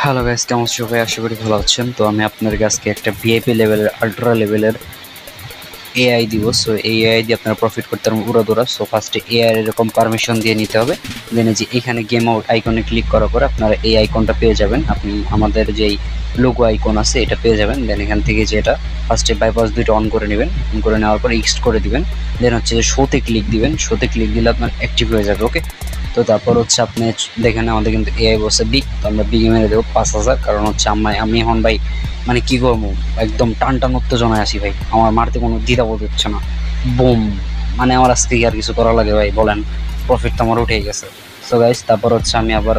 Hello guys, কেমন আছো সবাই? আশা করি ভালো আছেন। তো আমি আপনাদের কাছকে একটা ভিআইপি লেভেলের আল্ট্রা লেভেলের এআই দিব। সো এই এআই দিয়ে আপনারা প্রফিট করতে পারবেন উড়াদুরা। সো ফার্স্টে এআই এরকম পারমিশন দিয়ে নিতে হবে। দেন যে এখানে গেম আউট আইকনে ক্লিক করার পরে আপনারা এই আইকনটা পেয়ে যাবেন। আপনি আমাদের যেই লোগো আইকন আছে এটা পেয়ে যাবেন। দেন এখান থেকে যেটা ফার্স্টে বাইপাস দুইটা অন করে নেবেন। অন করে নেওয়ার পর ইক্সট করে দিবেন। দেন হচ্ছে যে শোতে ক্লিক দিবেন। শোতে ক্লিক দিলে আপনার অ্যাক্টিভ হয়ে যাবে। ওকে, তো তারপর হচ্ছে আপনি দেখেন আমাদের কিন্তু এআই বসে বিগ, তো আমরা বিগে মেরে দেবো 5,000। কারণ হচ্ছে আমি এখন ভাই মানে কি করবো, একদম টান টান উত্তেজনায় আছি ভাই। আমার মারতে কোনো দ্বিধাবোধ হচ্ছে না। বুম, মানে আমার আজকে আর কিছু করা লাগে ভাই বলেন? প্রফিট তো আমার উঠেই গেছে। সো গাইস, তারপর হচ্ছে আমি আবার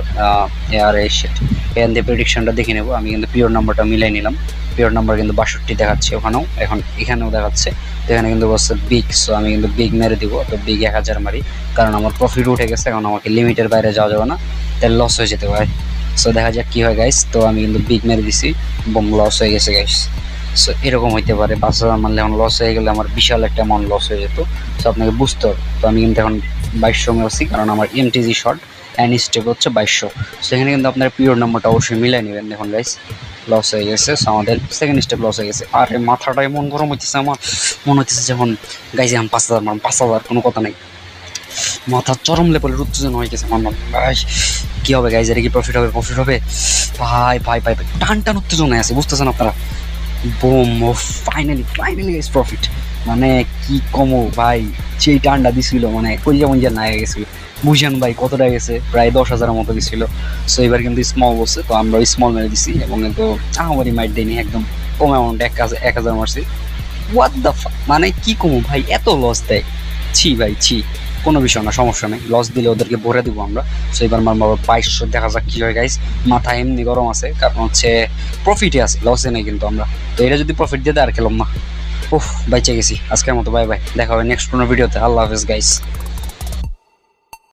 আর এই শিট এখান দিয়ে প্রেডিকশনটা দেখে নেবো। আমি কিন্তু পিওর নাম্বারটা মিলাই নিলাম। পিওর নাম্বার কিন্তু 62 দেখাচ্ছে ওখানেও, এখন এখানেও দেখাচ্ছে। তো এখানে কিন্তু বলছে বিগ, সো আমি কিন্তু বিগ মেরে দিব। তো বিগ 1000 মারি, কারণ আমার প্রফিট উঠে গেছে। এখন আমাকে লিমিটের বাইরে যাওয়া যাবে না, তাহলে লস হয়ে যেতে পারে। সো দেখা যাক কি হয় গাইস। তো আমি কিন্তু বিগ মেরে দিছি, বম, লস হয়ে গেছে গাইস। সো এরকম হইতে পারে 5,000 মারলে এখন লস হয়ে গেলে আমার বিশাল একটা অ্যামাউন্ট লস হয়ে যেত। সো আপনাকে বুঝতে হবে। তো আমি কিন্তু এখন 2200 মেরেছি, কারণ আমার এমটিজি শর্ট অ্যান্ড স্টেপ হচ্ছে 2200। সো এখানে কিন্তু আপনার পিওর নাম্বারটা অবশ্যই মিলাই নেবেন। দেখুন গাইস, লস হয়ে গেছে। সো আমাদের সেকেন্ড স্টেপ লস হয়ে গেছে। আর মাথাটা এমন গরম হইতেছে আমার, মনে হইতেছে যখন গাইজ এখন 5,000 মারলাম, 5,000 কোনো কথা নাই। মাথা চরম লেভেলের উত্তেজনা হয়ে গেছে। মানলাম ভাই, কি হবে গাইজ? এটা কি প্রফিট হবে? প্রফিট হবে ভাই ভাই ভাই ভাই, টান টান উত্তেজনায় আছে, বুঝতেছেন আপনারা? বুম, ও ফাইনালি ফাইনালি গাইজ প্রফিট। মানে কি কমো ভাই, যেই টানটা দিছিল মানে কলিজা মঞ্জা না হয়ে গেছিল। বুঝেন ভাই কতটা গেছে? প্রায় 10,000-এর মতো দিছিল। সো এবার কিন্তু স্মল বসে, তো আমরা স্মল মেরে দিছি এবং কিন্তু আমারই মাইট দেয়নি, একদম কম অ্যামাউন্ট 1,000 মারছি। হোয়াট দ্য মানে কি কমো ভাই, এত লস দেয়? ছি ভাই ছি। কোনো বিষয় না, সমস্যা নেই, লস দিলে ওদেরকে ভরে দিব আমরা। সো এবার আমার বাবা 2200, দেখা যাক কি হয় গাইস। মাথা এমনি গরম আছে, কারণ হচ্ছে প্রফিটে আছে, লসে নেই কিন্তু আমরা। তো এটা যদি প্রফিট দিয়ে দেয় আর খেলাম না। উফ, বাইচে গেছি আজকের মতো। বাই বাই, দেখা হবে নেক্সট কোনো ভিডিওতে। আল্লাহ হাফেজ গাইস।